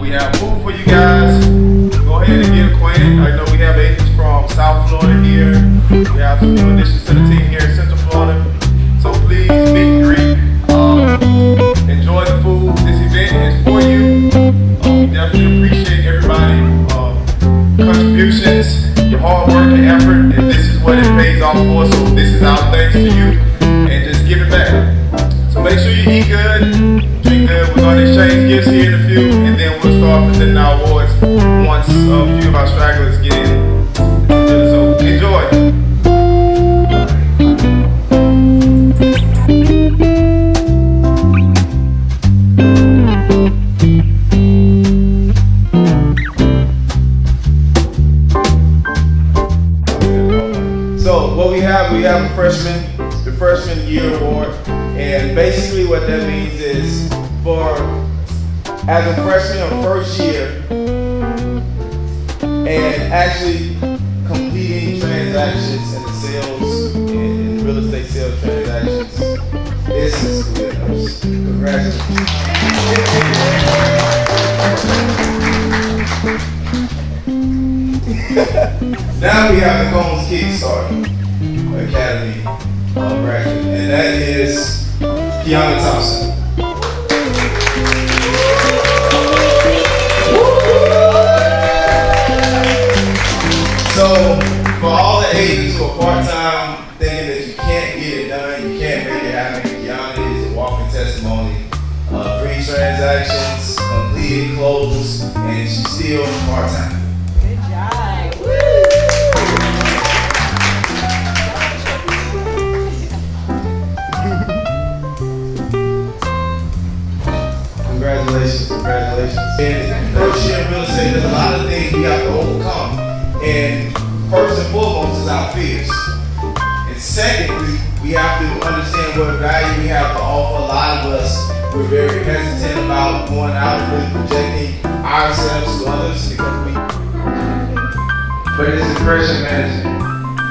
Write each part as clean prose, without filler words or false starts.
We have food for you guys. Go ahead and get acquainted. I know we have agents from South Florida here. We have some new additions to the team here in Central Florida. So please meet and greet. Enjoy the food. This event is for you. We definitely appreciate everybody's contributions, your hard work and effort, and this is what it pays off for. So this is our thanks to you, and just give it back. So make sure you eat good, drink good. We're going to exchange gifts here in a few, and then we'll start presenting our awards once a few of our stragglers get in. So enjoy. So what we have the freshman year award, and basically what that means is as a freshman or first year and actually completing transactions in the sales, in real estate sales transactions, this is the winners. Congratulations. Now we have the Combs Kickstart Academy graduate, and that is Kiana Thompson. So, for all the agents who are part-time thinking that you can't get it done, you can't make it happen, Kiana is a walking testimony. 3 transactions, completed, closed, and she's still part-time. Good job. Congratulations. And first year in real estate, there's a lot of things we have to overcome. And first and foremost is our fears. And secondly, we have to understand what value we have to offer. A lot of us, we're very hesitant about going out and really projecting ourselves to others because but it's impression management.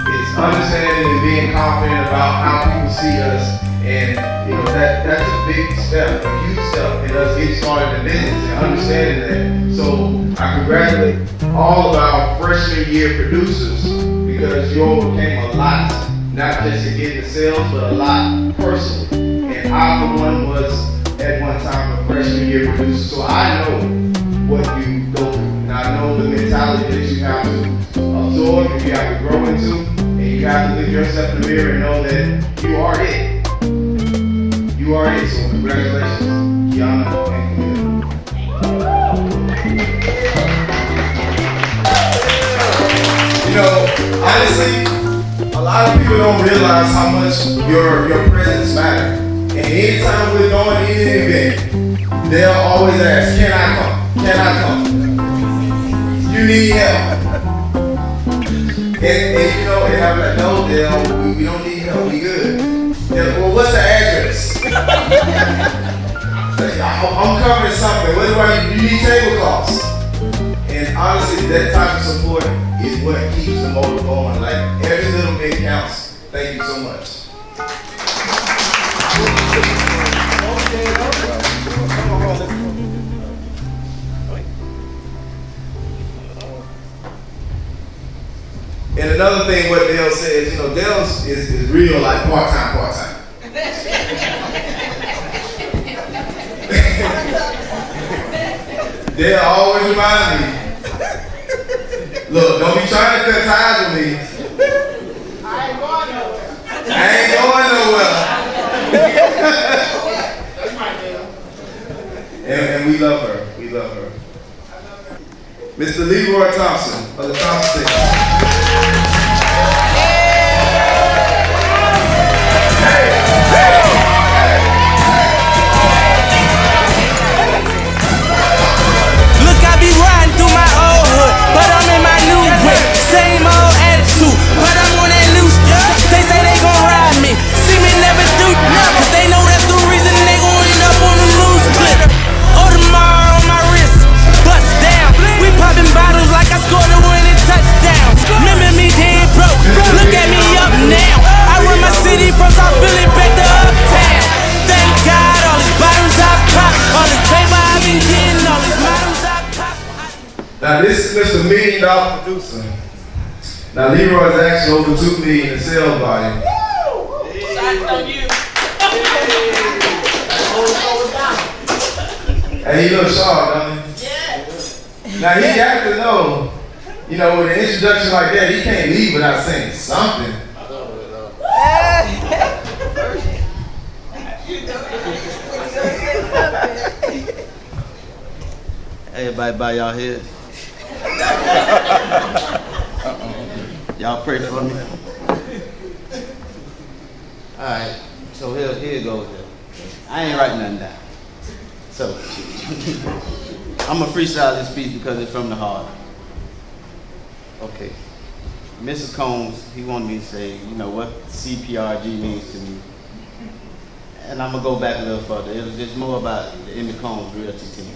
It's understanding and being confident about how people see us. And that's a big step, a huge step in us getting started in business and understanding that. So I congratulate all of our freshman year producers because you overcame a lot, not just in getting the sales, but a lot personally. And I, for one, was at one time a freshman year producer, so I know what you go through. And I know the mentality that you have to absorb and you have to grow into, and you have to look yourself in the mirror and know that you are it. You are it, so congratulations, Kiana and Camille. Honestly, a lot of people don't realize how much your presence matters. And anytime we're going to any event, they'll always ask, can I come? Can I come? You need help. And I'm like, no, we don't need help, we good. Well, what's the address? I'm covering something. What do I need? You need tablecloths. And honestly, that type of support is what keeps the motor going. Like, every little bit counts. Thank you so much. And another thing, what Dale says, Dale is real like part-time. Dale always remind me, look, don't be trying to cut ties with me. I ain't going nowhere. That's my Dale. And we love her. Mr. Leroy Thompson of the Thompson State. Bottles like I scored a winning touchdown. Now this is Mr. $1 Million producer. Now Leroy's actually over $2 million in sales volume. Shots on you. And he looks sharp, don't he? Yeah. Now he got to know, with an introduction like that, he can't leave without saying something. Everybody bow y'all head. Y'all pray for me. Alright, so here goes. I ain't writing nothing down. So, I'm going to freestyle this speech because it's from the heart. Okay. Mr. Combs, he wanted me to say, what CPRG means to me. And I'm going to go back a little further. It was just more about the Emmett Combs Realty team.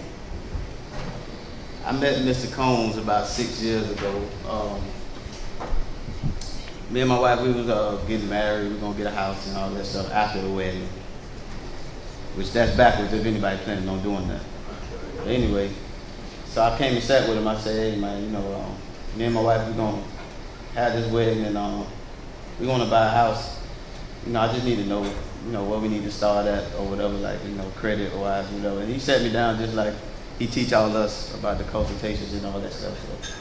I met Mr. Combs about 6 years ago. Me and my wife, we was getting married. We were going to get a house and all that stuff after the wedding. Which that's backwards if anybody planning on doing that. But anyway, so I came and sat with him. I said, hey man, me and my wife, we're going to have this wedding and we're going to buy a house. I just need to know, where we need to start at or whatever, like, credit or whatever. And he sat me down just like he teach all us about the consultations and all that stuff. So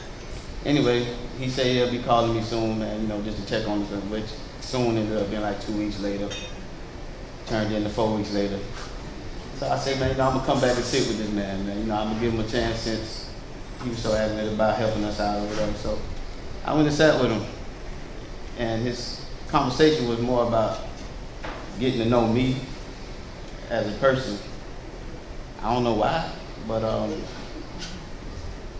anyway, he said he'll be calling me soon, man, just to check on us, which soon ended up being like 2 weeks later. Turned into 4 weeks later. So I said, man, I'm gonna come back and sit with this man, I'm gonna give him a chance since he was so adamant about helping us out or whatever. So I went and sat with him, and his conversation was more about getting to know me as a person. I don't know why, but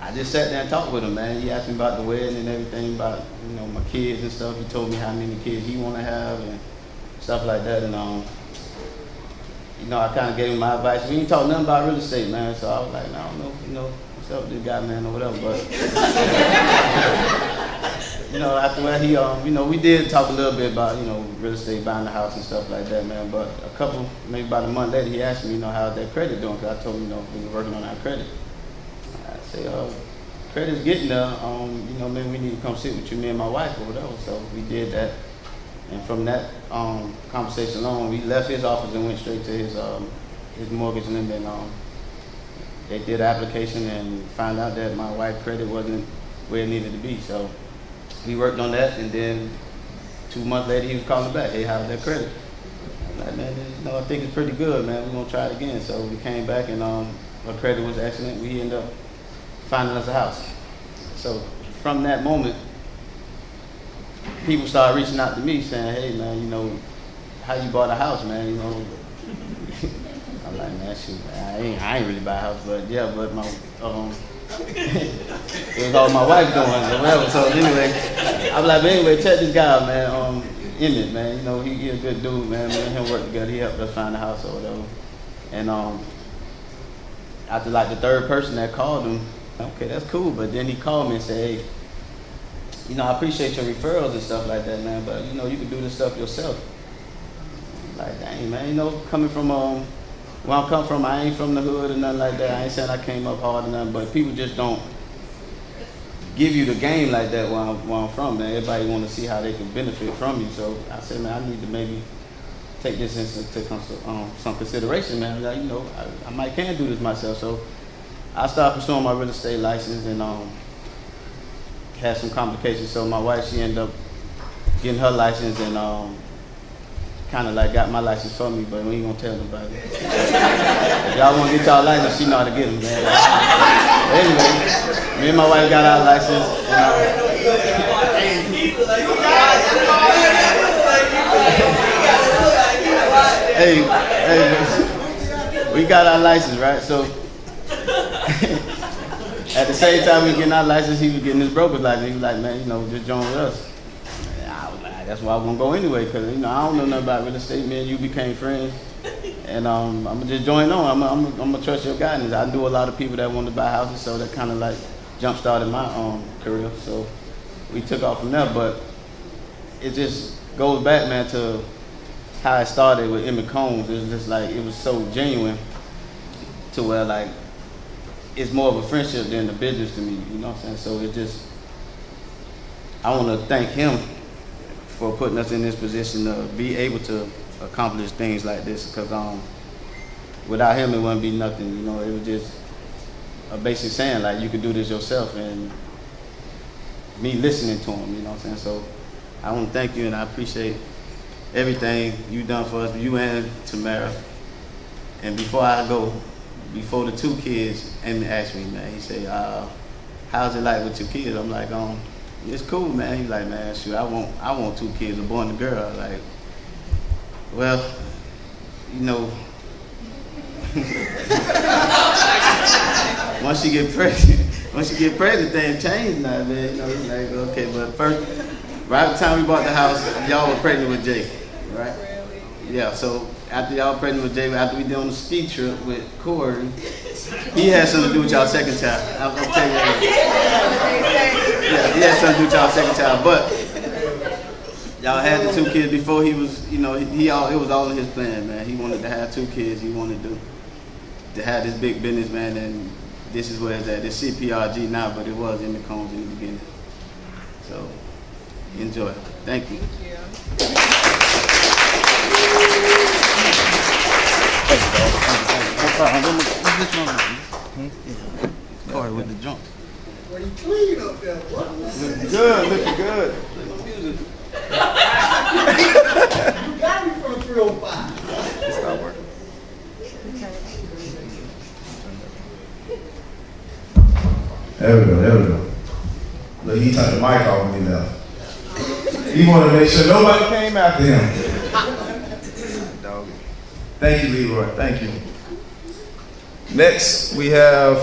I just sat there and talked with him, man. He asked me about the wedding and everything, about my kids and stuff. He told me how many kids he want to have and stuff like that, and I kind of gave him my advice. We didn't talk nothing about real estate, man. So I was like, I don't know, what's up with this guy, man, or whatever. But after that, he, we did talk a little bit about, real estate, buying the house and stuff like that, man. But maybe about a month later, he asked me, how's that credit doing? Because I told him, we were working on our credit. I said, credit's getting there. Maybe we need to come sit with you, me and my wife, or whatever. So we did that. And from that conversation alone, we left his office and went straight to his mortgage lender. And they did the application and found out that my wife's credit wasn't where it needed to be. So we worked on that, and then 2 months later, he was calling back, hey, how's that credit? I'm like, man, I think it's pretty good, man. We're gonna try it again. So we came back, and her credit was excellent. We ended up finding us a house. So from that moment, people started reaching out to me saying, hey man, how you bought a house, man, I'm like, man, shoot, man, I ain't really buy a house, but yeah, but my it was all my wife doing or whatever. So anyway, I was like, but anyway, check this guy out, man, Emmett, man, he a good dude, man, me and him work together, he helped us find a house or whatever. And after like the third person that called him, okay, that's cool, but then he called me and said, hey, I appreciate your referrals and stuff like that, man, but, you can do this stuff yourself. Like, dang, man, coming from, where I come from, I ain't from the hood or nothing like that. I ain't saying I came up hard or nothing, but people just don't give you the game like that where I'm from, man. Everybody want to see how they can benefit from you. So I said, man, I need to maybe take this into some consideration, man. Like, I might can do this myself. So I started pursuing my real estate license and, had some complications, so my wife, she ended up getting her license and kind of like got my license for me, but we ain't gonna tell nobody. If y'all want to get y'all license, she know how to get them, man. Anyway, me and my wife got our license, and we got our license, right? So at the same time we getting our license, he was getting his broker's license. He was like, man, just join with us. And I was like, that's why I'm gonna go anyway, because I don't know nothing about real estate. Me and you became friends, and I'm gonna just join on. I'm gonna trust your guidance. I knew a lot of people that wanted to buy houses, so that kind of like jump started my career. So we took off from there, but it just goes back, man, to how it started with Emmett Combs. It was just like, it was so genuine to where like it's more of a friendship than a business to me, you know what I'm saying? So it just, I want to thank him for putting us in this position to be able to accomplish things like this, because without him it wouldn't be nothing, you know. It was just a basic saying, like, you could do this yourself, and me listening to him, you know what I'm saying? So I want to thank you, and I appreciate everything you done for us, you and Tamara. And before I go, before the 2 kids, Amy asked me, man, he said, how's it like with your kids? I'm like, it's cool, man. He's like, man, shoot, I want 2 kids, a boy and a girl. Like, well, you know, once you get pregnant, things change now, man. You know, it's like, okay, but first, right at the time we bought the house, y'all were pregnant with Jake, right? Yeah, so after y'all were pregnant with Jake, after we did on the ski trip with Corey, he had something to do with y'all second child. I'm telling you that. Yeah, he had something to do with y'all second child, but y'all had the 2 kids before he was, you know, it was all in his plan, man. He wanted to have 2 kids. He wanted to have this big business, man, and this is where it's at. It's CPRG now, but it was in the Combs in the beginning. So, enjoy. Thank you. Corey with the jump. Well, you clean up there, boy. Looking good, looking good. You got me from 305. It's not working. There we go. Look, he turned the mic off when he left. He wanted to make sure nobody came after him. Thank you, Leroy. Thank you. Next, we have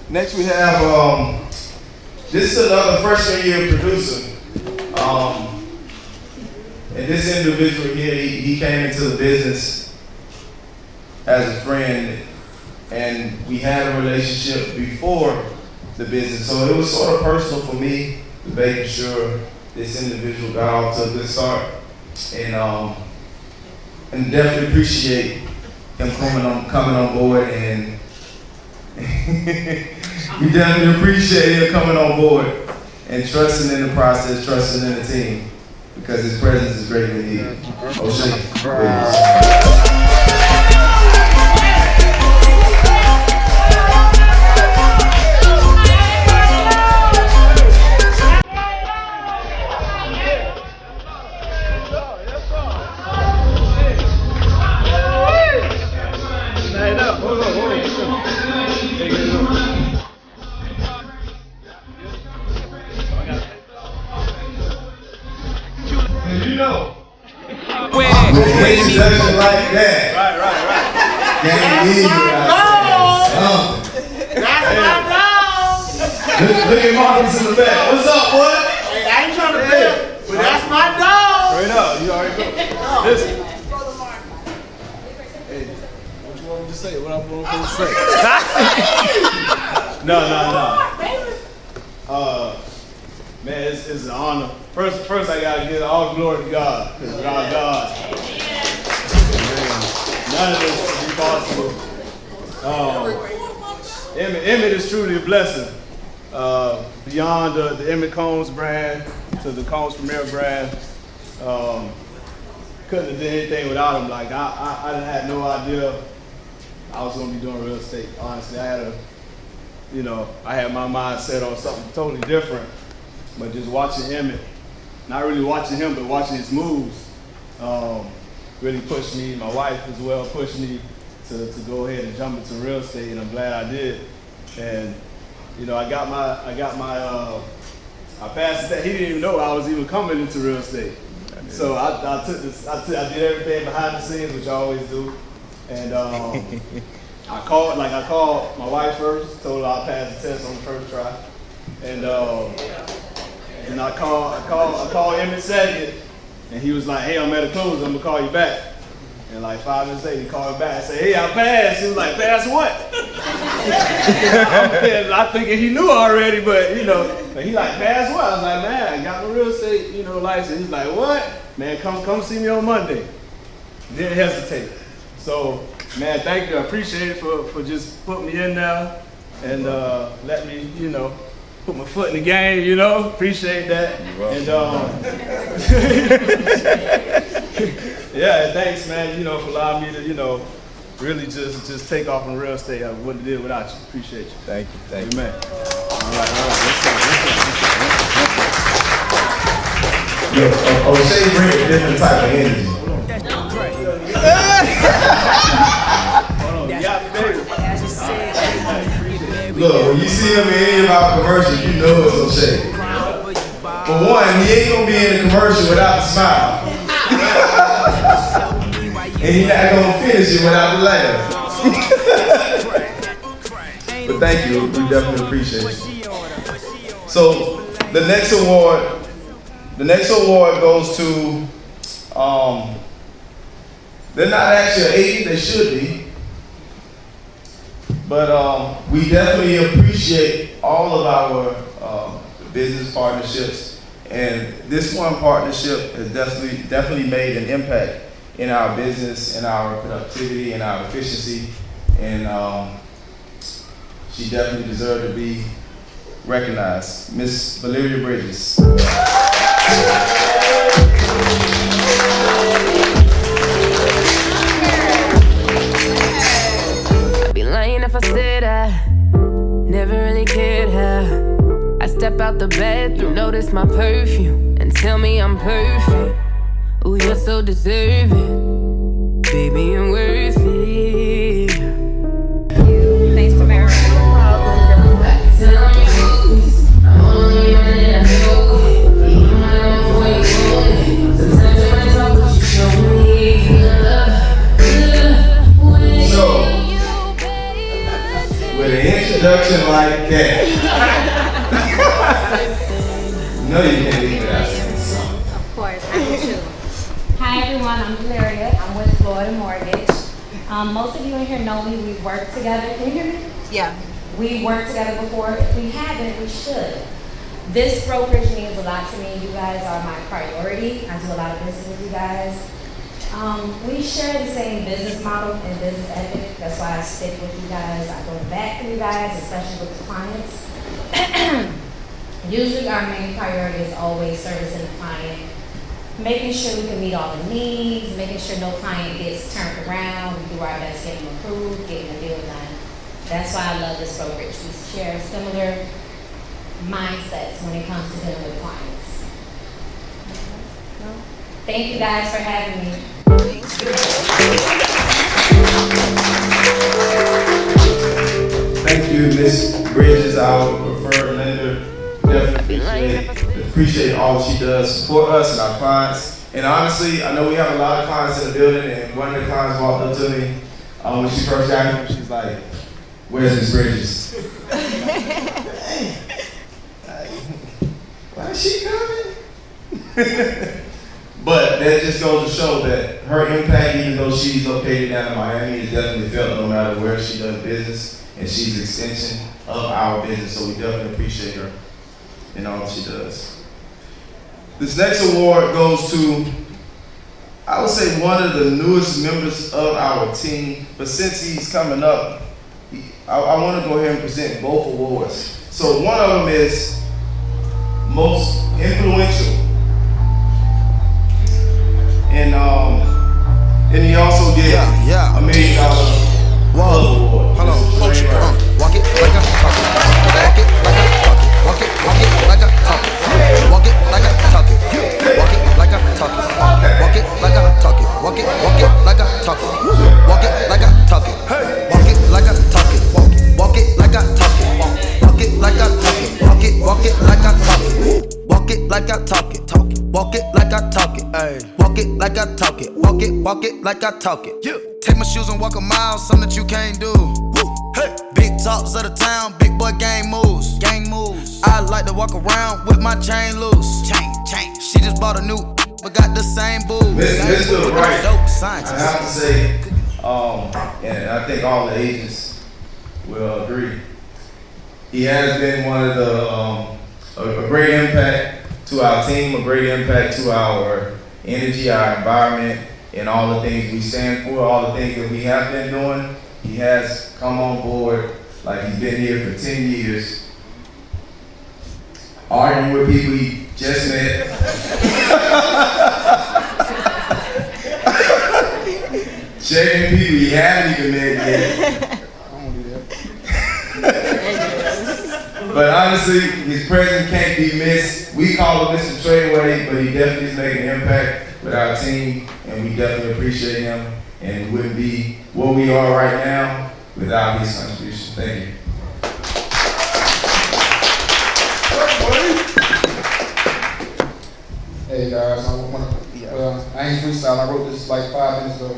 this is another freshman year producer. And this individual here, he came into the business as a friend, and we had a relationship before the business. So it was sort of personal for me, making sure this individual got off to a good start. And definitely appreciate him coming on board, and we definitely appreciate him coming on board and trusting in the process, trusting in the team, because his presence is greatly needed. O'Shea, please. Introduction like that. Right. Can't leave without saying That's my dog. something. Look at Marcus in the back. What's up, boy? Hey, I ain't trying to flip, but that's my dog. Straight up, you already know. Listen. Hey, what you want me to say? What I'm going to say? No. Man, it's an honor. First I gotta give all the glory to God, because without God, none of this would be possible. Emmett is truly a blessing. Beyond the Emmett Combs brand to the Combs Premier brand, couldn't have done anything without him. Like I didn't have no idea I was gonna be doing real estate. Honestly, I had my mind set on something totally different. But just watching Emmett, not really watching him, but watching his moves, really pushed me. My wife as well pushed me to go ahead and jump into real estate, and I'm glad I did. And I passed the test. He didn't even know I was even coming into real estate. So I did everything behind the scenes, which I always do. And I called my wife first, told her I passed the test on the first try. And then I called Emmett second, and he was like, "Hey, I'm at a close. I'm gonna call you back." And like 5 minutes later, he called me back and said, "Hey, I passed." He was like, "Pass what?" I thinking he knew already, but he like, "Pass what?" I was like, "Man, I got my real estate, license." He's like, "What? Man, come see me on Monday." Didn't hesitate. So Man, thank you. I appreciate it for just putting me in there and let me, put my foot in the game, Appreciate that. And yeah, thanks, man, for allowing me to, really just take off in real estate. I wouldn't have did it without you. Appreciate you. Thank you. Thank Amen. All right. O'Shea bring a different type of energy. Look, when you see him in any of our commercials, you know it's O'Shea. For one, he ain't gonna be in the commercial without the smile. And he's not gonna finish it without the laugh. But thank you, we definitely appreciate it. So the next award goes to, they're not actually an agent, they should be. But we definitely appreciate all of our business partnerships. And this one partnership has definitely made an impact in our business, in our productivity, in our efficiency. And she definitely deserved to be recognized. Miss Valeria Bridges. I'd be lying if I said I never really cared how I step out the bed, you notice my perfume and tell me I'm perfect. Ooh, you're so deserving, baby, I'm worth it. Thanks to Mary. With an introduction like that, no, you can't leave without saying something. Of course, I do too. Hi everyone, I'm Valeria. I'm with Florida Mortgage. Most of you in here know me. We've worked together. Can you hear me? Yeah. We worked together before. If we haven't, we should. This brokerage means a lot to me. You guys are my priority. I do a lot of business with you guys. We share the same business model and business ethic. That's why I stick with you guys. I go back for you guys, especially with the clients. Usually our main priority is always servicing the client, making sure we can meet all the needs, making sure no client gets turned around. We do our best getting them approved, getting the deal done. That's why I love this brokerage. We share similar mindsets when it comes to dealing with clients. Thank you guys for having me. Thank you, Miss Bridges, our preferred lender. Definitely appreciate all she does for us and our clients. And honestly, I know we have a lot of clients in the building, and one of the clients walked up to me when she first got here. She's like, "Where's Miss Bridges?" Why is she coming? But that just goes to show that her impact, even though she's located down in Miami, is definitely felt no matter where she does business, and she's an extension of our business, so we definitely appreciate her in all she does. This next award goes to, I would say, one of the newest members of our team, but since he's coming up, I want to go ahead and present both awards. So one of them is most influential. And he also gets $1 million award. Hold on. Walk it like I talk it. Walk it like I talk it. Walk it like I talk it. Walk it like I talk it. Walk it like I talk it. Walk it like I talk it. Walk it like I talk it. Walk it like I talk it. Walk it like I talk it. Walk it like I talk it. Walk it like I talk it. Walk it like I talk it. Walk it like I talk it. Walk it like I talk it. Walk it like I talk it. Walk it like I talk it. Take my shoes and walk a mile, something that you can't do. Hey. Big talks of the town, big boy gang moves. I like to walk around with my chain loose. Chain. She just bought a new, but got the same boobs. Mr. Wright, I have to say, and I think all the agents will agree, he has been one of the a great impact to our team, a great impact to our energy, our environment, and all the things we stand for, all the things that we have been doing. He has come on board like he's been here for 10 years, arguing with people he just met. Checking people he haven't even met yet. But honestly, his presence can't be missed. We call him Mr. Treadway, but he definitely is making an impact with our team, and we definitely appreciate him. And we wouldn't be where we are right now without his contribution. Thank you. Hey guys, I ain't freestyle. I wrote this like 5 minutes ago.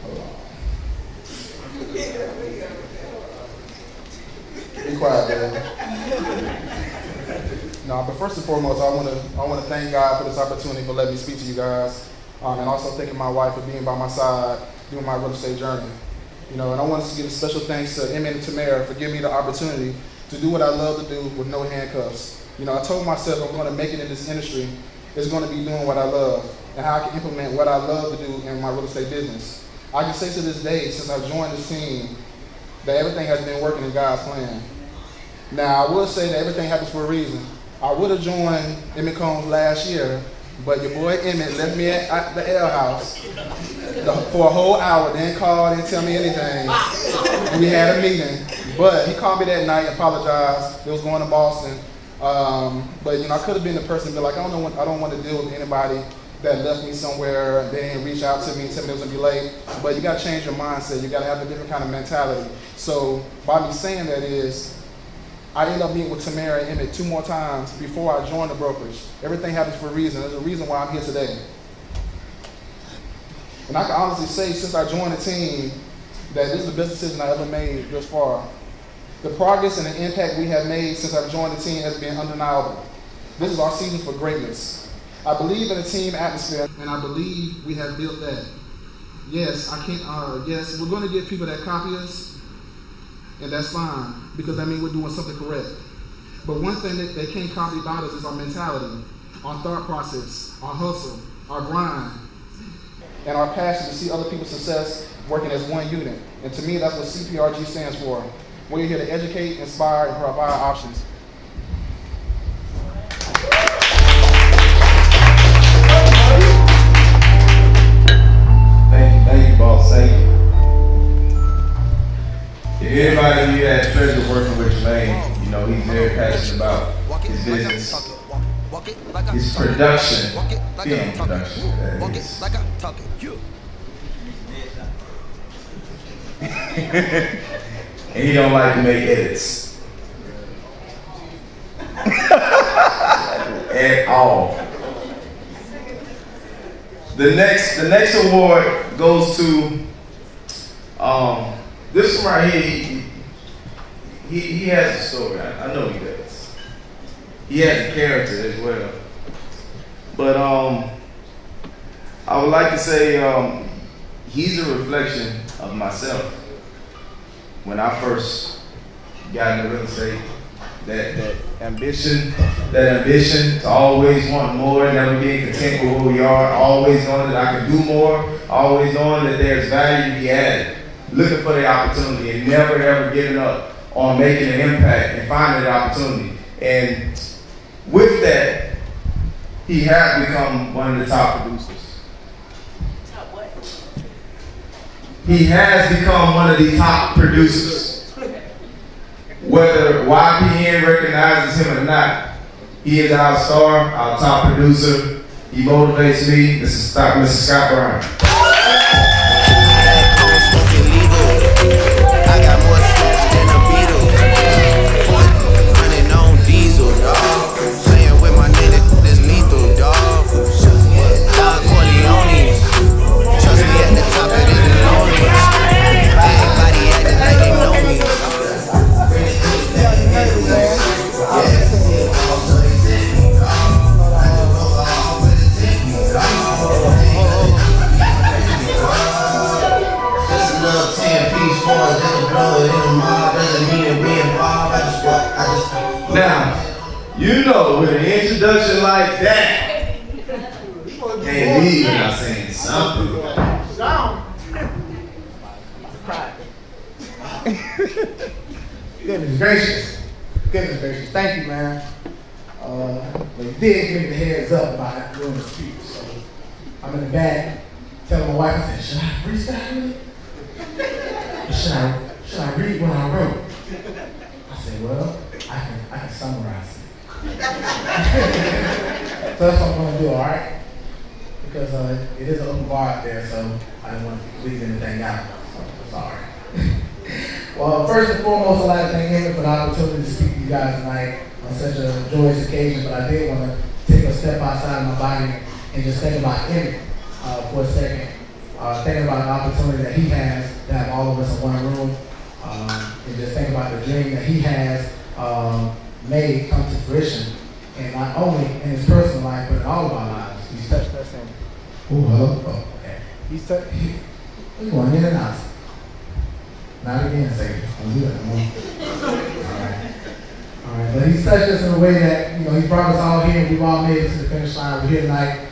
Hold on. Be quiet, man. No, but first and foremost, I want to thank God for this opportunity for letting me speak to you guys, and also thanking my wife for being by my side during my real estate journey. You know, and I want to give a special thanks to Emmett and Tamara for giving me the opportunity to do what I love to do with no handcuffs. You know, I told myself I'm going to make it in this industry. It's going to be doing what I love and how I can implement what I love to do in my real estate business. I can say to this day, since I've joined this team, that everything has been working in God's plan. Now, I will say that everything happens for a reason. I would have joined Emmett Combs last year, but your boy Emmett left me at the L house for a whole hour, didn't call, didn't tell me anything. We had a meeting, but he called me that night, apologized. It was going to Boston. But you know, I could have been the person to be like, I don't want to deal with anybody that left me somewhere, they didn't reach out to me and tell me they was gonna be late. But you gotta change your mindset, you gotta have a different kind of mentality. So by me saying that is, I ended up meeting with Tamara and Emmett 2 more times before I joined the brokerage. Everything happens for a reason. There's a reason why I'm here today. And I can honestly say, since I joined the team, that this is the best decision I ever made thus far. The progress and the impact we have made since I've joined the team has been undeniable. This is our season for greatness. I believe in a team atmosphere, and I believe we have built that. Yes, yes, we're going to get people that copy us, and that's fine, because that means we're doing something correct. But one thing that they can't copy about us is our mentality, our thought process, our hustle, our grind, and our passion to see other people's success working as one unit. And to me, that's what CPRG stands for. We're here to educate, inspire, and provide options. Thank you, boss. Thank you. If anybody of you had pleasure working with Jermaine, you know he's very passionate about his business, his production, film production. That is. And he don't like to make edits at all. The next award goes to this one right here. He has a story. I know he does. He has a character as well. But I would like to say he's a reflection of myself. When I first got into real estate, that ambition to always want more, never being content with where we are, always knowing that I can do more, always knowing that there's value to be added, looking for the opportunity and never ever giving up on making an impact and finding the opportunity. And with that, he has become one of the top producers. He has become one of the top producers. Whether YPN recognizes him or not, he is our star, our top producer. He motivates me. This is Mr. Scott Brown. I got more steps than a Beetle. Running on diesel, dog. Playing with my nigga, this lethal, dog. Dog Corleone. Trust me, at the top of this lonely. Everybody acting like they know me. Just a little 10-piece for a little blow it in the mob. Doesn't mean that we involved. Now, you know, with an introduction like that, can't leave without saying something. Goodness gracious. Goodness gracious. Thank you, man. But you did give me the heads up about doing the speech. So I'm in the back telling my wife, I said, should I freestyle it? Or should I read what I wrote? I said, well, I can summarize it. So that's what I'm going to do, all right? Because it is an open bar out there, so I didn't want to leave anything out. So, sorry. Well, first and foremost, I'd like to thank Emmett for the opportunity to speak to you guys tonight on such a joyous occasion, but I did want to take a step outside of my body and just think about Emmett for a second. Thinking about the opportunity that he has to have all of us in one room, and just think about the dream that he has made come to fruition, and not only in his personal life, but in all of our lives. He's touched us in. Oh, hello. Oh, okay. He's going in and out. Not again, Satan. Don't do that no more. All right. But he's touched us in a way that, he brought us all here, and we've all made it to the finish line. We're here tonight,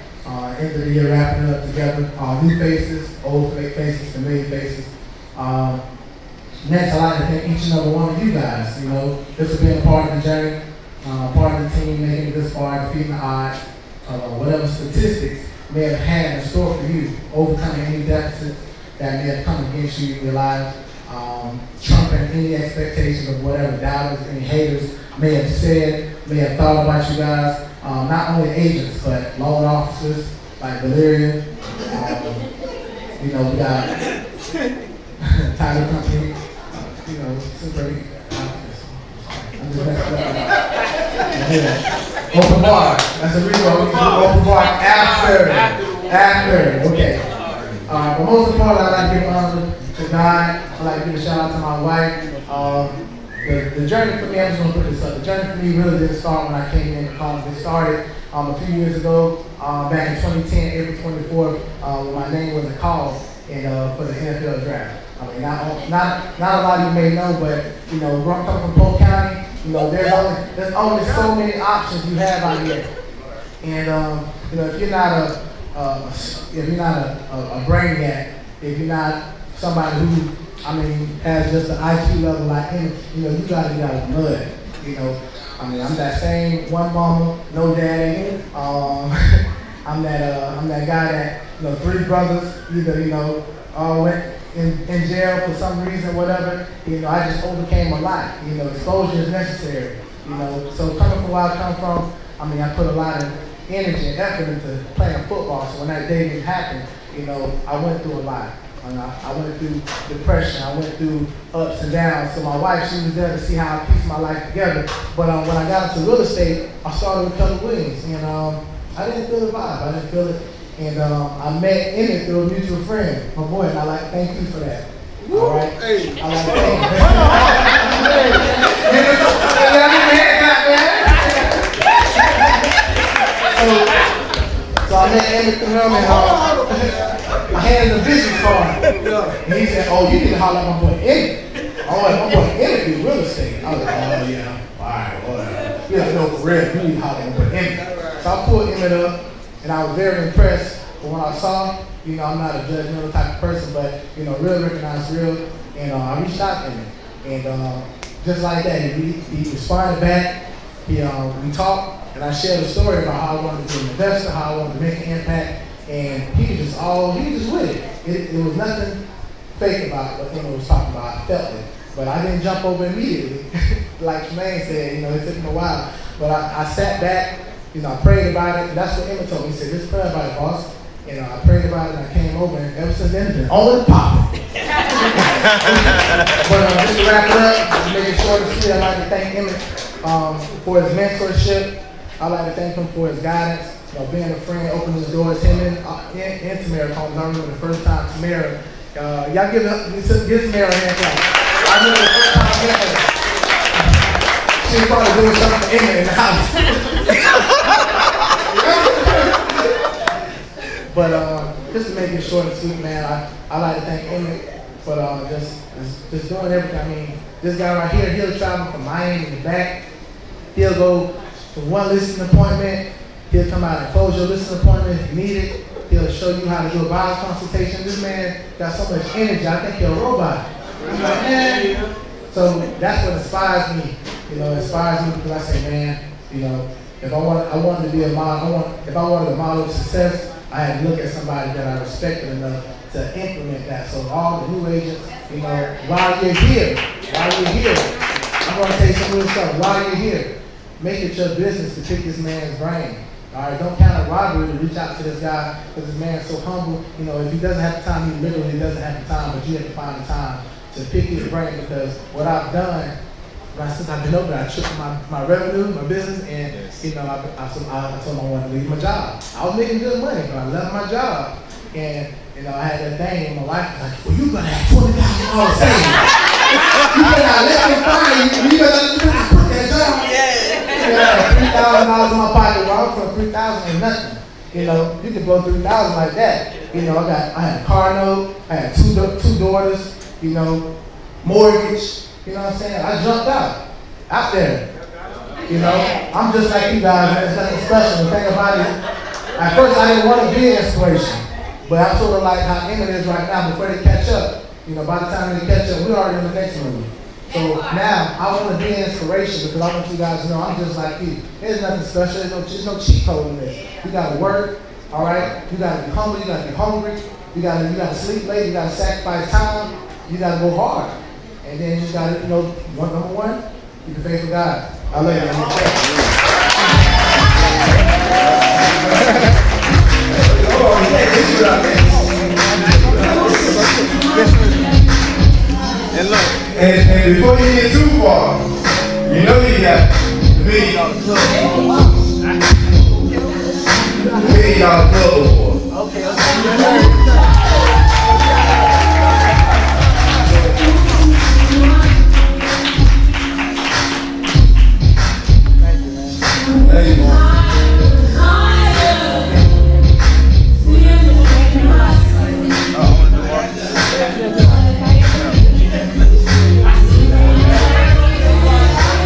end of the year, wrapping it up together. New faces, old faces, familiar faces. Next, I'd like to thank each and every one of you guys. This has been a part of the journey, part of the team making it this far, defeating the odds, whatever statistics may have had in store for you, overcoming any deficits that may have come against you in your lives, trumping any expectations of whatever doubters, any haters may have said, may have thought about you guys. Not only agents, but loan officers like Valerian. We got title company. Super. I'm just messing up. Open bar. That's a reason we do open bar after. Okay. But most important, I'd like to give honor to God. I'd like to give a shout out to my wife. The journey for me, I'm just going to put this up. The journey for me really didn't start when I came in the college. It started a few years ago, back in 2010, April 24th, when my name was called for the NFL draft. I mean, not a lot of you may know, but coming from Polk County, there's only so many options you have out here. And if you're not a brainiac, if you're not somebody who has just an IQ level like him, you gotta get out of the mud. I'm that same one mama, no daddy. I'm that guy that three brothers either all went in jail for some reason, whatever. I just overcame a lot. Exposure is necessary. So coming from where I come from, I put a lot of energy and effort into playing football. So when that day didn't happen, I went through a lot. I went through depression. I went through ups and downs. So my wife, she was there to see how I pieced my life together. But when I got into real estate, I started with Keller Williams, and I didn't feel the vibe. I didn't feel it. And I met Emmett through a mutual friend, my boy, and I like to thank you for that. All right? Hey. I like to thank you. So I met Emmett through him, and I had a business card. And he said, oh, you need to holler at my boy Emmett. My boy Emmett do real estate. I was like, oh, yeah. All right, whatever. He's like, no, for real, you need to holler at my boy Emmett. So I pulled Emmett up. And I was very impressed. But when I saw, I'm not a judgmental type of person, but real recognize real. And I reached out to him, and just like that, he responded back. We talked, and I shared a story about how I wanted to be an investor, how I wanted to make an impact, and he was just with it. It was nothing fake about what Emmett was talking about. I felt it, but I didn't jump over immediately, like Tremaine said. It took me a while, but I sat back. I prayed about it. That's what Emmett told me. He said, just pray about it, boss. I prayed about it, and I came over, and ever since then, it's been on and popping. But just to wrap it up, just making short and sweet, I'd like to thank Emmett for his mentorship. I'd like to thank him for his guidance, being a friend, opening his doors. Him and Tamara Combs. I remember the first time Tamara, y'all give Tamara a hand clap. I remember the first time I met her. She was probably doing something for Emmett in the house. But just to make it short and sweet, man, I like to thank Emmett for just doing everything. This guy right here, he'll travel from Miami to back. He'll go to one listing appointment. He'll come out and close your listing appointment if you need it. He'll show you how to do a buyer's consultation. This man got so much energy, I think he's a robot. I'm like, man. So that's what inspires me. You know, it inspires me because I say, man, you know, if I wanted to be a model, if I wanted a model of success, I had to look at somebody that I respected enough to implement that. So all the new agents, you know, while you're here, I'm going to tell you some real stuff. While you're here, make it your business to pick this man's brain. All right, don't count a robbery to reach out to this guy because this man's so humble. You know, if he doesn't have the time, he literally doesn't have the time, but you have to find the time to pick his brain because what I've done, since I've been over there, I tripled my revenue, my business, and you know, I told him I wanted to leave my job. I was making good money, but I left my job, and you know, I had that thing, and my wife was like, "Well, you're gonna have $20,000 savings. You better not let them fire you. You better not quit that job." I had $3,000 in my pocket. Well, I was from $3,000 and nothing. You know, you can blow $3,000 like that. You know, I had a car note, I had two daughters. You know, mortgage. You know what I'm saying? I jumped out there. You know, I'm just like you guys, man. It's nothing special. The thing about it, at first I didn't want to be an inspiration, but I'm sort of like how Emmett is right now. Before they catch up, you know, by the time they catch up, we're already in the next movie. So now I want to be an inspiration because I want you guys to know I'm just like you. There's nothing special. There's no cheat code in this. You got to work, all right? You got to be humble. You got to be hungry. You got to sleep late. You got to sacrifice time. You got to go hard. And then you just got to, you know, number one, you can faith for God. I love you. And before you get too far, you know you got the $1 million club. $1 million club before. Okay.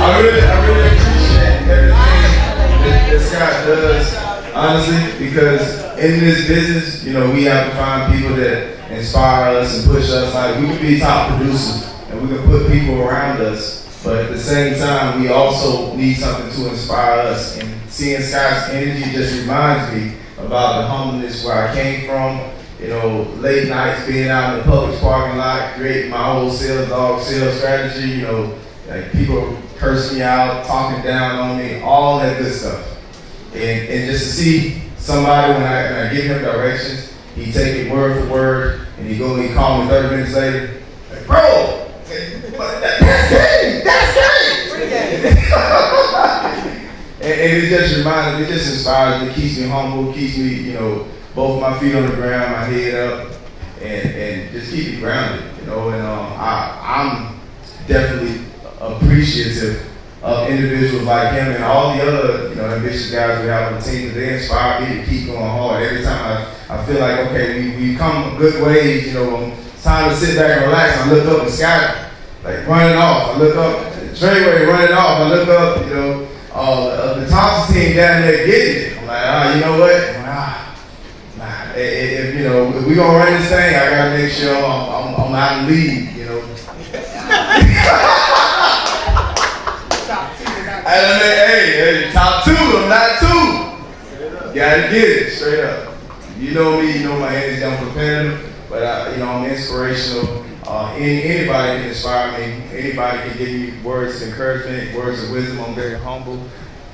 I really appreciate everything that Scott does, honestly, because in this business, you know, we have to find people that inspire us and push us. Like, we can be top producers and we can put people around us, but at the same time, we also need something to inspire us. And seeing Scott's energy just reminds me about the humbleness where I came from. You know, late nights being out in the Publix parking lot, creating my whole sales strategy, you know, like people curse me out, talking down on me, all that good stuff. And just to see somebody when I give him directions, he take it word for word, and he call me 30 minutes later, like, bro, that's game. And it just reminds me, it just inspires me, keeps me humble, keeps me, you know, both my feet on the ground, my head up, and just keep me grounded, you know. And I'm definitely appreciative of individuals like him and all the other, you know, ambitious guys we have on the team. They inspire me to keep going hard. Every time I feel like, okay, we've come a good ways, you know, it's time to sit back and relax. I look up and Scott, like, running off. I look up, Treyway running off. I look up, you know, the Thompson team down there getting it. I'm like, you know what? If you know, if we gonna run this thing, I gotta make sure I'm out and lead, you know. Hey, top two, I'm not two. Gotta get it straight up. You know me, you know my energy, I'm competitive, but you know, I'm inspirational. Anybody can inspire me. Anybody can give me words of encouragement, words of wisdom. I'm very humble.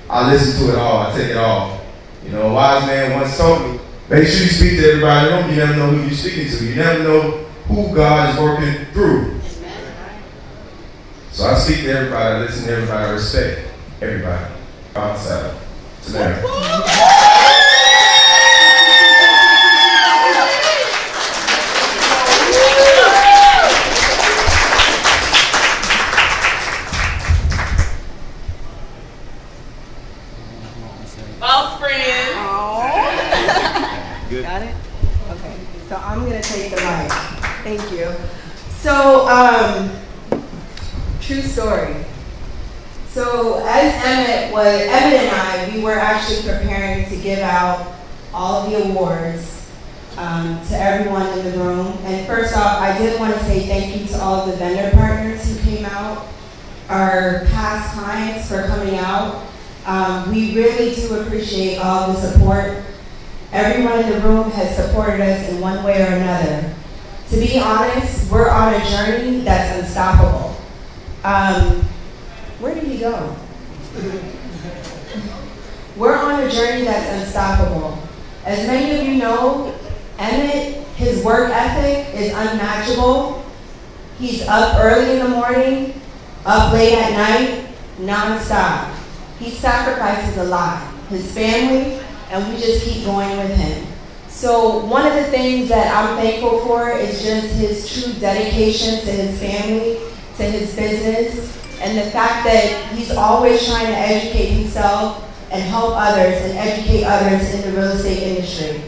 I listen to it all. I take it all. You know, a wise man once told me, make sure you speak to everybody in the room. You never know who you're speaking to. You never know who God is working through. So I speak to everybody. I listen to everybody. I respect everybody. Outside. Today. Got it? Okay. So I'm going to take the mic. Thank you. So, true story. So as Emmett and I, we were actually preparing to give out all of the awards to everyone in the room. And first off, I did want to say thank you to all of the vendor partners who came out, our past clients for coming out. We really do appreciate all the support. Everyone in the room has supported us in one way or another. To be honest, we're on a journey that's unstoppable. Where did he go? We're on a journey that's unstoppable. As many of you know, Emmett, his work ethic is unmatchable. He's up early in the morning, up late at night, nonstop. He sacrifices a lot, his family, and we just keep going with him. So one of the things that I'm thankful for is just his true dedication to his family, to his business, and the fact that he's always trying to educate himself and help others and educate others in the real estate industry.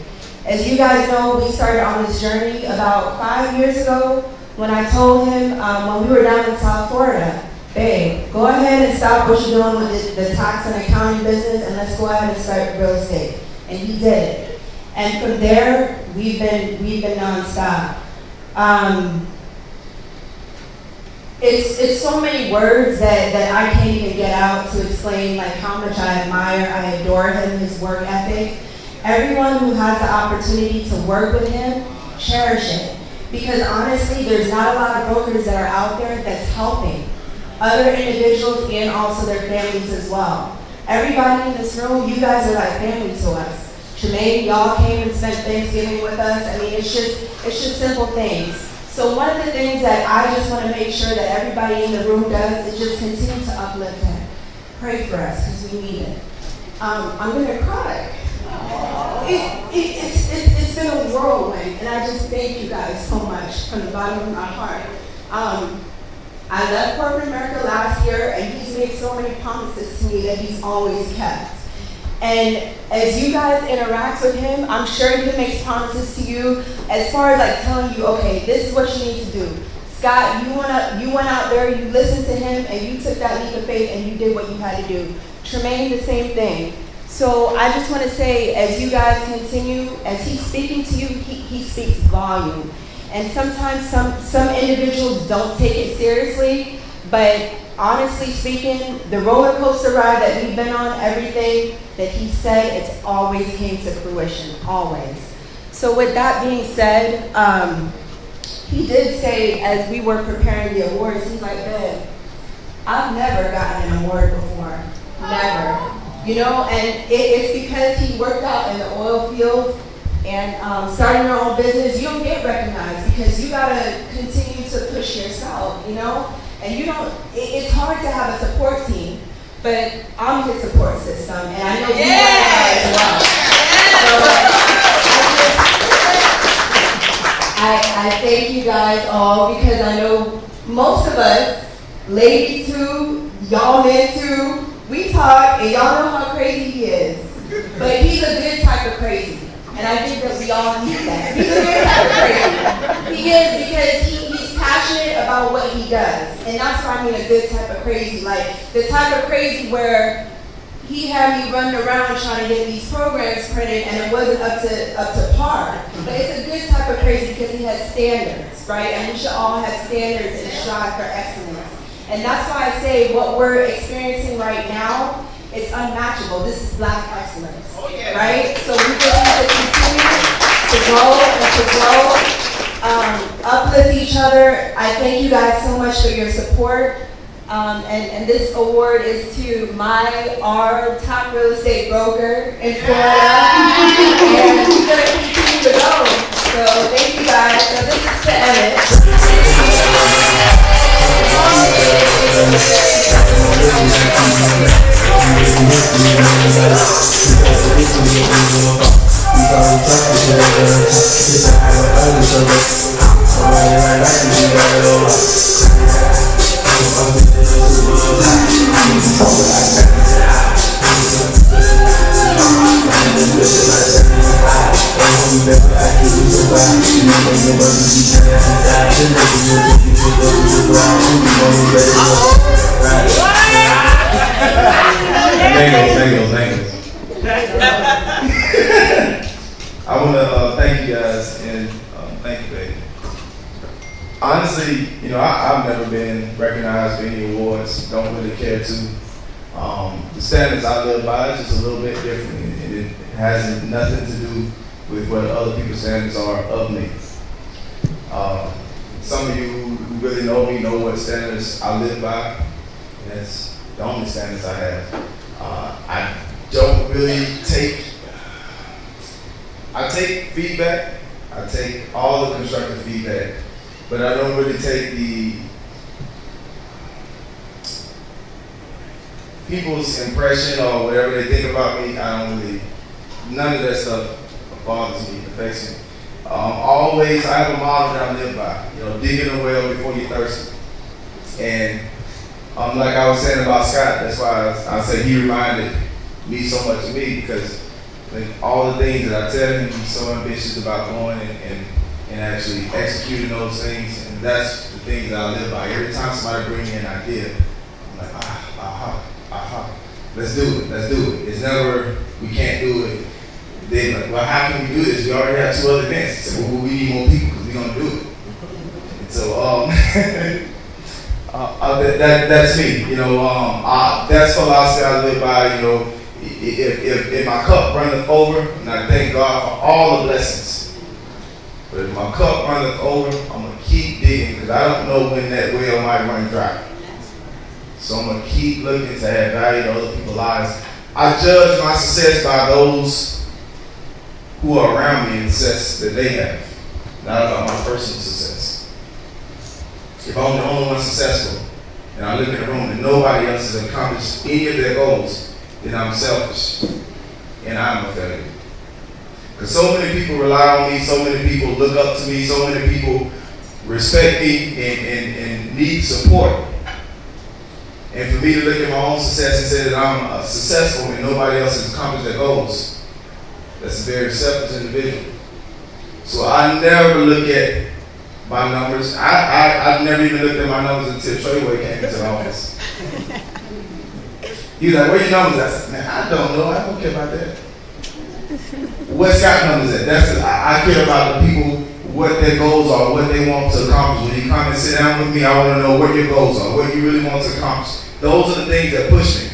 As you guys know, we started on this journey about 5 years ago when I told him when we were down in South Florida, babe, go ahead and stop what you're doing with the tax and accounting business and let's go ahead and start real estate. And he did it. And from there, we've been nonstop. It's so many words that I can't even get out to explain like how much I admire, I adore him, his work ethic. Everyone who has the opportunity to work with him, cherish it. Because honestly, there's not a lot of brokers that are out there that's helping other individuals and also their families as well. Everybody in this room, you guys are like family to us. Tremaine, y'all came and spent Thanksgiving with us. I mean, it's just simple things. So one of the things that I just want to make sure that everybody in the room does is just continue to uplift him. Pray for us, because we need it. I'm going to cry. It's been a whirlwind, and I just thank you guys so much from the bottom of my heart. I left corporate America last year, and he's made so many promises to me that he's always kept. And as you guys interact with him, I'm sure he makes promises to you as far as like telling you, okay, this is what you need to do. Scott, you went out there, you listened to him, and you took that leap of faith and you did what you had to do. Tremaine, the same thing. So I just want to say, as you guys continue, as he's speaking to you, he speaks volume. And sometimes some individuals don't take it seriously, but honestly speaking, the roller coaster ride that we've been on, everything that he said, it's always came to fruition, always. So with that being said, he did say as we were preparing the awards, he's like, babe, I've never gotten an award before, never. You know, and it's because he worked out in the oil field and starting your own business, you don't get recognized because you gotta continue to push yourself, you know? And you don't, it's hard to have a support team, but I'm his support system, and I know you guys are as well. So I thank you guys all because I know most of us, ladies too, y'all men too, we talk and y'all know how crazy he is. But he's a good type of crazy. And I think that we all need that. He's a good type of crazy. He is because he's passionate about what he does. And that's what I mean a good type of crazy. Like the type of crazy where he had me running around trying to get these programs printed and it wasn't up to par. But it's a good type of crazy because he has standards, right? And we should all have standards and strive for excellence. And that's why I say what we're experiencing right now, it's unmatchable. This is Black excellence, right? So we just need to continue to grow, uplift each other. I thank you guys so much for your support. And this award is to our top real estate broker in Florida. And we're going to continue to go. So thank you guys. So this is to Emmett. I Honestly, you know, I've never been recognized for any awards. Don't really care to. The standards I live by is just a little bit different. It has nothing to do with what other people's standards are of me. Some of you who really know me know what standards I live by. And that's the only standards I have. I don't really I take feedback. I take all the constructive feedback, but I don't really take the people's impression or whatever they think about me. I don't really, none of that stuff bothers me, affects me. Always, I have a model that I live by. You know, digging a well before you're thirsty. And like I was saying about Scott, that's why I say he reminded me so much of me, because like, all the things that I tell him, he's so ambitious about going and actually executing those things. And that's the things that I live by. Every time somebody brings me an idea, I'm like, let's do it. It's never, we can't do it. They're like, well, how can we do this? We already have 2 other events. I said, well, we need more people because we're going to do it. And so, that's me. You know, that's philosophy I live by. You know, if my cup runneth over, and I thank God for all the blessings, but if my cup runneth over, I'm going to keep digging because I don't know when that well might run dry. So I'm going to keep looking to add value to other people's lives. I judge my success by those who are around me and the success that they have, not about my personal success. If I'm the only one successful, and I look in the room and nobody else has accomplished any of their goals, then I'm selfish, and I'm a failure. Because so many people rely on me, so many people look up to me, so many people respect me and need support. And for me to look at my own success and say that I'm successful and nobody else has accomplished their goals, that's a very selfish individual. So I never look at my numbers. I never even looked at my numbers until Treyway came into the office. He was like, where your numbers at? I said, man, I don't know. I don't care about that. Where's Scott's numbers at? I care about the people, what their goals are, what they want to accomplish. When you come and sit down with me, I want to know what your goals are, what you really want to accomplish. Those are the things that push me.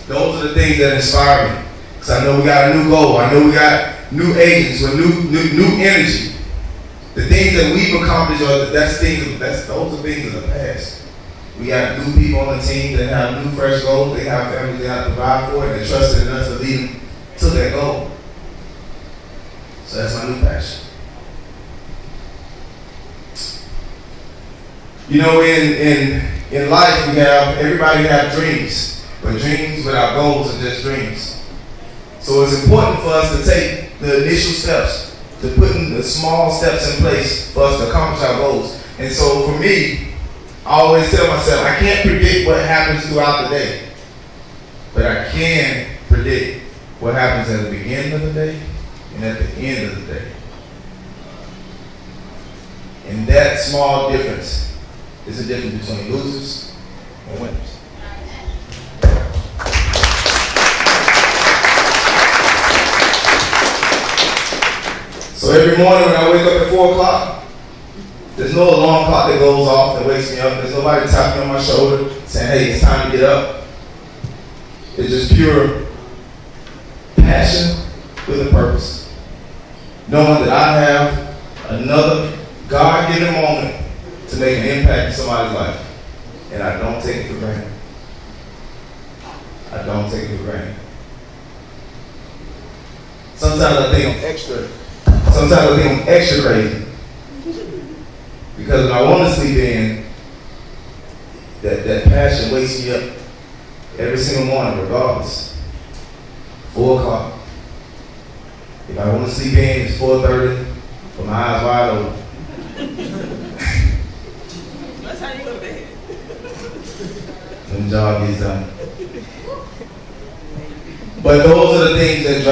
Those are the things that inspire me. Because I know we got a new goal. I know we got new agents with new energy. The things that we've accomplished those are things of the past. We got new people on the team that have new fresh goals. They have families they have to provide for, and they trusted in us to lead them to their goal. So that's my new passion. You know, in life everybody have dreams, but dreams without goals are just dreams. So it's important for us to take the initial steps, to put in the small steps in place for us to accomplish our goals. And so for me, I always tell myself, I can't predict what happens throughout the day, but I can predict what happens at the beginning of the day and at the end of the day. And that small difference is the difference between losers and winners. So every morning when I wake up at 4 o'clock, there's no alarm clock that goes off that wakes me up. There's nobody tapping on my shoulder saying, hey, it's time to get up. It's just pure passion with a purpose. Knowing that I have another God-given moment to make an impact in somebody's life. And I don't take it for granted. I don't take it for granted. Sometimes I think I'm extra crazy. Because when I want to sleep in, that passion wakes me up every single morning, regardless. 4 o'clock. If I want to sleep in, it's 4:30, with my eyes wide open. That's how you go to bed. When the job gets done. But those are the things that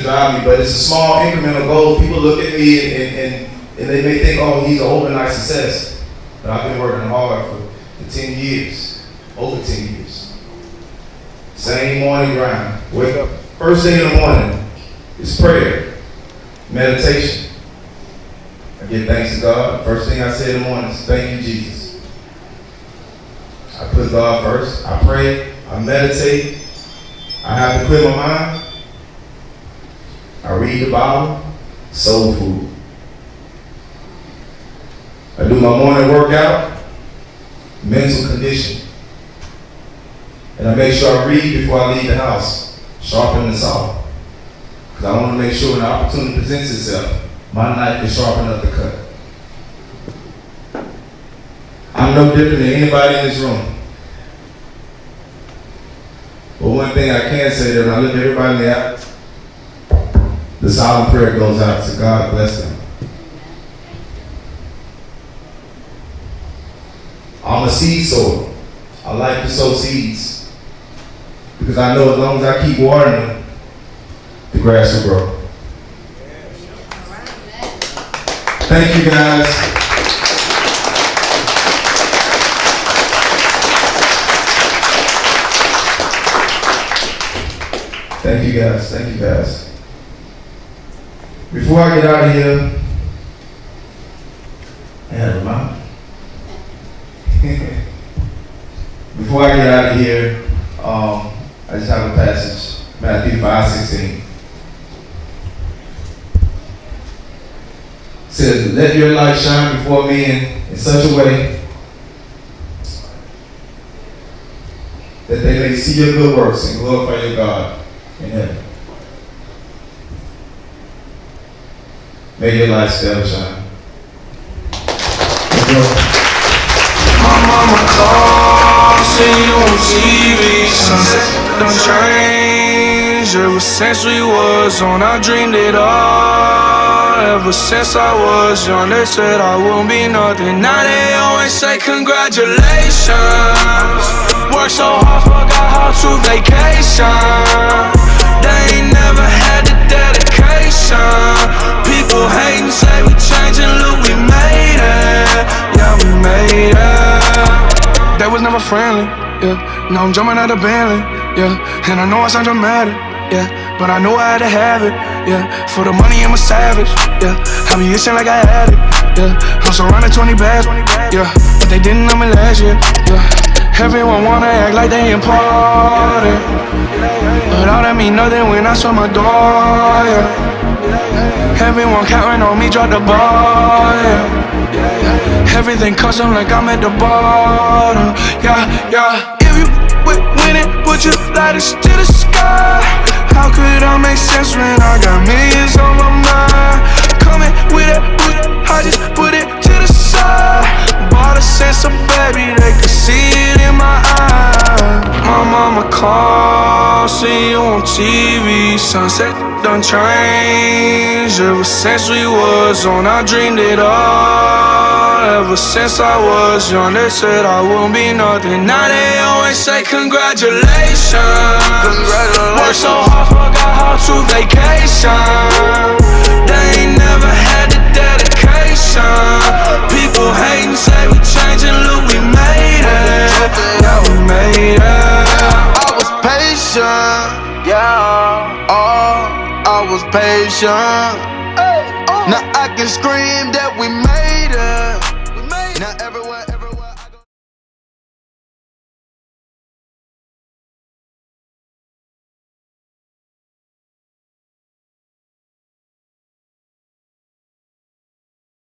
drive me. But it's a small incremental goal. People look at me and they may think, oh, he's an overnight success. But I've been working hard for 10 years, over 10 years. Same morning grind. Wake up. First thing in the morning is prayer, meditation. I give thanks to God. First thing I say in the morning is thank you, Jesus. I put God first. I pray. I meditate. I have to clear my mind. I read the Bible. Soul food. I do my morning workout. Mental condition. And I make sure I read before I leave the house. Sharpen the saw. Because I want to make sure when the opportunity presents itself, my knife is sharp enough to cut. I'm no different than anybody in this room. But one thing I can say that when I look at everybody in the app, the silent prayer goes out to God bless them. I'm a seed sower. I like to sow seeds. Because I know as long as I keep watering them, the grass will grow. Thank you guys. Thank you guys. Thank you guys. Before I get out of here, I have a mouth. Before I get out of here, I just have a passage, Matthew 5:16. It says, let your light shine before men in such a way that they may see your good works and glorify your God in heaven. May your light still shine. My mama calls, see you on TV. Sunset done changed. Ever since we was on, I dreamed it all. Ever since I was young, they said I won't be nothing. Now they always say congratulations. Worked so hard, forgot how to vacation. They ain't never had the dedication. People hating, say we changing, look, we made it. Yeah, we made it. They was never friendly, yeah. Now I'm jumping out of Bentley, yeah. And I know I sound dramatic, yeah. But I know I had to have it, yeah. For the money, I'm a savage, yeah. I be itching like I had it, yeah. I'm surrounded 20 bags, yeah. But they didn't know me last year, yeah. Everyone wanna act like they important, but all that mean nothing when I saw my door, yeah. Everyone counting on me, drop the ball, yeah. Everything custom like I'm at the bottom, yeah, yeah. If you winning, put your lighters to the sky. How could I make sense when I got millions on my mind? Coming with it, I just put it to the side. Bought a sense of baby, they could see it in my eyes. My mama calls, see you on TV. Sunset done changed. Ever since we was on, I dreamed it all. Ever since I was young, they said I won't be nothing. Now they always say congratulations. Worked so hard, forgot how to vacation. They ain't never had the dedication. People hating, say we changing, look, we made it. Yeah, we made it. I was patient, yeah. Oh, I was patient. Now I can scream